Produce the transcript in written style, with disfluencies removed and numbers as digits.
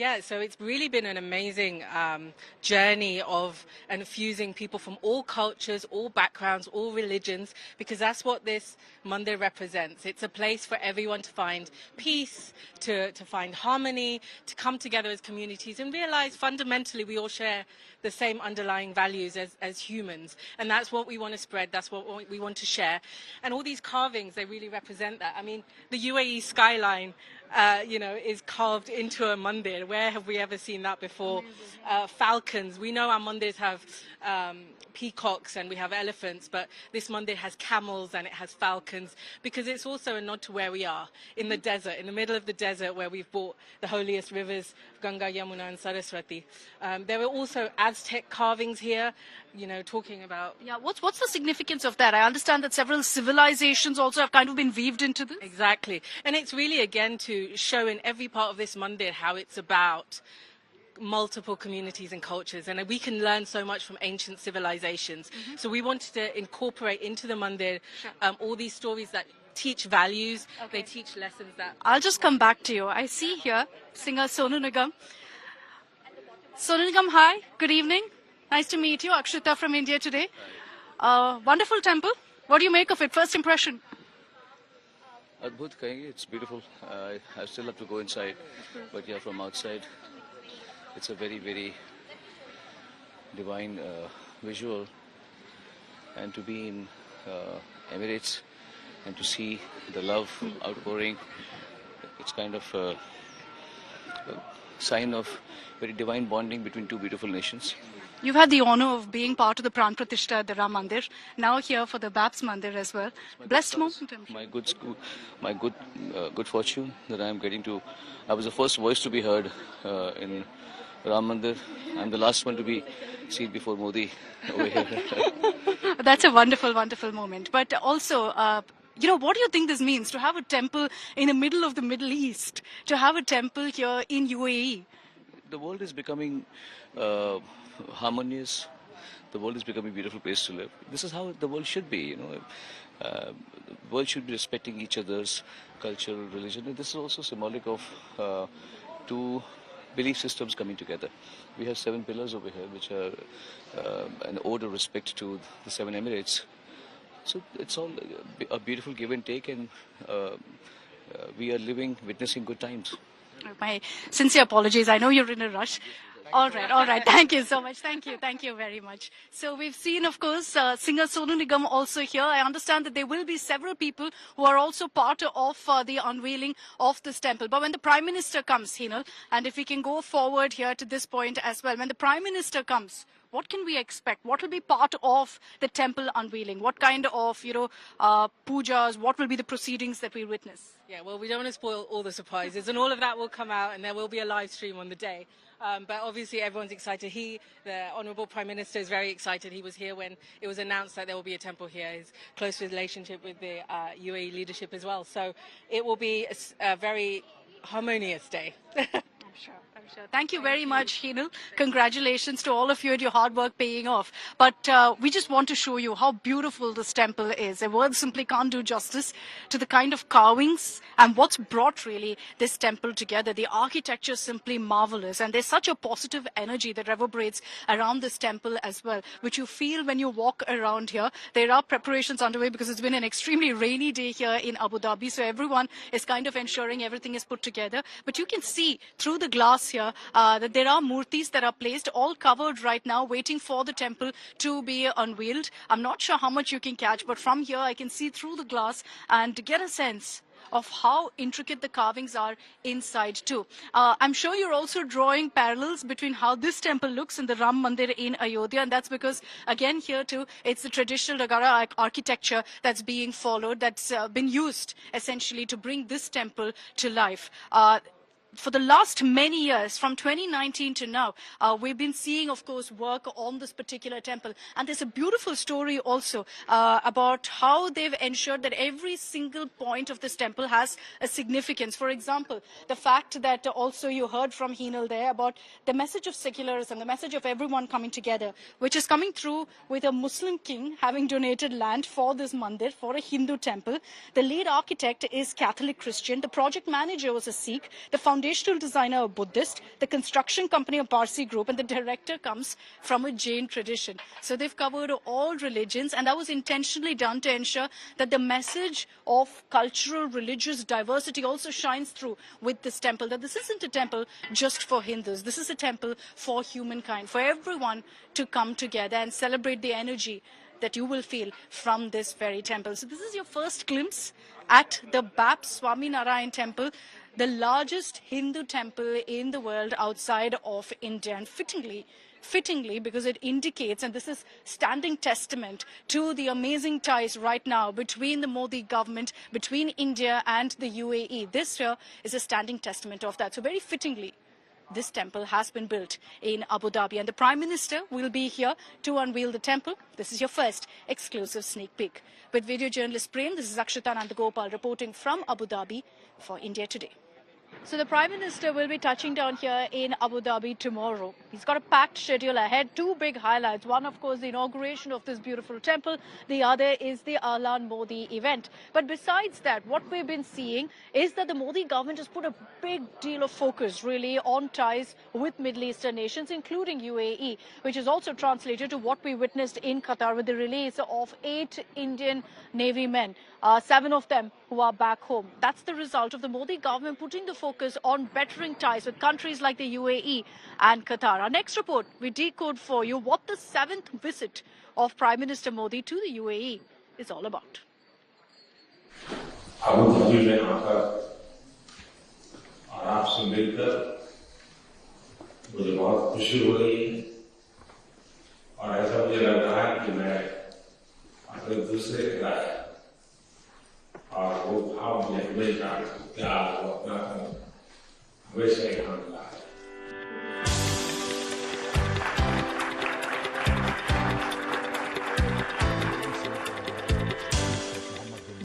Yeah, so it's really been an amazing journey of infusing people from all cultures, all backgrounds, all religions, because that's what this Monday represents. It's a place for everyone to find peace, to find harmony, to come together as communities and realize fundamentally we all share the same underlying values as humans. And that's what we want to spread, that's what we want to share. And all these carvings, they really represent that. I mean, the UAE skyline is carved into a mandir. Where have we ever seen that before? Falcons. We know our mandirs have peacocks and we have elephants, but this mandir has camels and it has falcons because it's also a nod to where we are, in the desert, in the middle of the desert where we've brought the holiest rivers, Ganga, Yamuna and Saraswati. There were also Aztec carvings here, talking about... Yeah, what's the significance of that? I understand that several civilizations also have kind of been weaved into this. Exactly. And it's really, again, to show in every part of this mandir how it's about multiple communities and cultures, and we can learn so much from ancient civilizations. So we wanted to incorporate into the mandir all these stories that teach values, they teach lessons that... I'll just come back to you. I see here singer Sonu Nigam. Sonu Nigam, hi, good evening. Nice to meet you. Akshita from India today. Wonderful temple. What do you make of it? First impression? Adbhut kahenge, it's beautiful. I still have to go inside, but yeah, from outside, it's a very, very divine visual. And to be in Emirates and to see the love outpouring, it's kind of a sign of very divine bonding between two beautiful nations. You've had the honor of being part of the Pran Pratishta at the Ram Mandir, now here for the BAP's Mandir as well. Blessed moment. My good fortune that I am getting to. I was the first voice to be heard in Ram Mandir. I'm the last one to be seen before Modi over here. That's a wonderful, wonderful moment. But also, what do you think this means to have a temple in the middle of the Middle East, to have a temple here in UAE? The world is becoming harmonious. The world is becoming a beautiful place to live. This is how the world should be. The world should be respecting each other's culture, religion. And this is also symbolic of two belief systems coming together. We have 7 pillars over here, which are an ode of respect to the 7 Emirates. So it's all a beautiful give and take, and we are witnessing good times. My sincere apologies. I know you're in a rush. All right. Thank you so much. Thank you very much. So we've seen, of course, singer Sonu Nigam also here. I understand that there will be several people who are also part of the unveiling of this temple. But when the Prime Minister comes, Hinal, and if we can go forward here to this point as well, when the Prime Minister comes, what can we expect? What will be part of the temple unveiling? What kind of, pujas? What will be the proceedings that we witness? Yeah, well, we don't want to spoil all the surprises, and all of that will come out, and there will be a live stream on the day. But obviously everyone's excited. The Honourable Prime Minister, is very excited. He was here when it was announced that there will be a temple here. His close relationship with the UAE leadership as well. So it will be a very harmonious day. I'm sure. Thank you very much, Hinal. Congratulations to all of you and your hard work paying off. But we just want to show you how beautiful this temple is. The words simply can't do justice to the kind of carvings and what's brought really this temple together. The architecture is simply marvelous, and there's such a positive energy that reverberates around this temple as well, which you feel when you walk around here. There are preparations underway because it's been an extremely rainy day here in Abu Dhabi, so everyone is kind of ensuring everything is put together. But you can see through the glass here that there are murtis that are placed, all covered right now, waiting for the temple to be unveiled. I'm not sure how much you can catch, but from here I can see through the glass and get a sense of how intricate the carvings are inside too. I'm sure you're also drawing parallels between how this temple looks in the Ram Mandir in Ayodhya, and that's because, again, here too, it's the traditional Nagara architecture that's being followed, that's been used essentially to bring this temple to life. For the last many years, from 2019 to now, we've been seeing, of course, work on this particular temple. And there's a beautiful story also about how they've ensured that every single point of this temple has a significance. For example, the fact that also you heard from Hinal there about the message of secularism, the message of everyone coming together, which is coming through with a Muslim king having donated land for this mandir, for a Hindu temple. The lead architect is Catholic Christian. The project manager was a Sikh. The foundation foundational designer a Buddhist, the construction company a Parsi group, and the director comes from a Jain tradition. So they've covered all religions, and that was intentionally done to ensure that the message of cultural, religious diversity also shines through with this temple, that this isn't a temple just for Hindus. This is a temple for humankind, for everyone to come together and celebrate the energy that you will feel from this very temple. So this is your first glimpse at the BAP Swami Narayan Temple, the largest Hindu temple in the world outside of India. And fittingly, because it indicates, and this is standing testament to the amazing ties right now between the Modi government, between India and the UAE. This here is a standing testament of that. So very fittingly, this temple has been built in Abu Dhabi, and the Prime Minister will be here to unveil the temple. This is your first exclusive sneak peek. With video journalist Prem, this is Akshita Nandagopal reporting from Abu Dhabi for India Today. So the Prime Minister will be touching down here in Abu Dhabi tomorrow. He's got a packed schedule ahead. Two big highlights. One, of course, the inauguration of this beautiful temple. The other is the Alan Modi event. But besides that, what we've been seeing is that the Modi government has put a big deal of focus, really, on ties with Middle Eastern nations, including UAE, which is also translated to what we witnessed in Qatar with the release of 8 Indian Navy men. 7 of them who are back home. That's the result of the Modi government putting the focus on bettering ties with countries like the UAE and Qatar. Our next report, we decode for you what the 7th visit of Prime Minister Modi to the UAE is all about. Abu Dhabi में आकर और आपसे मिलकर मुझे बहुत खुशी हो रही है।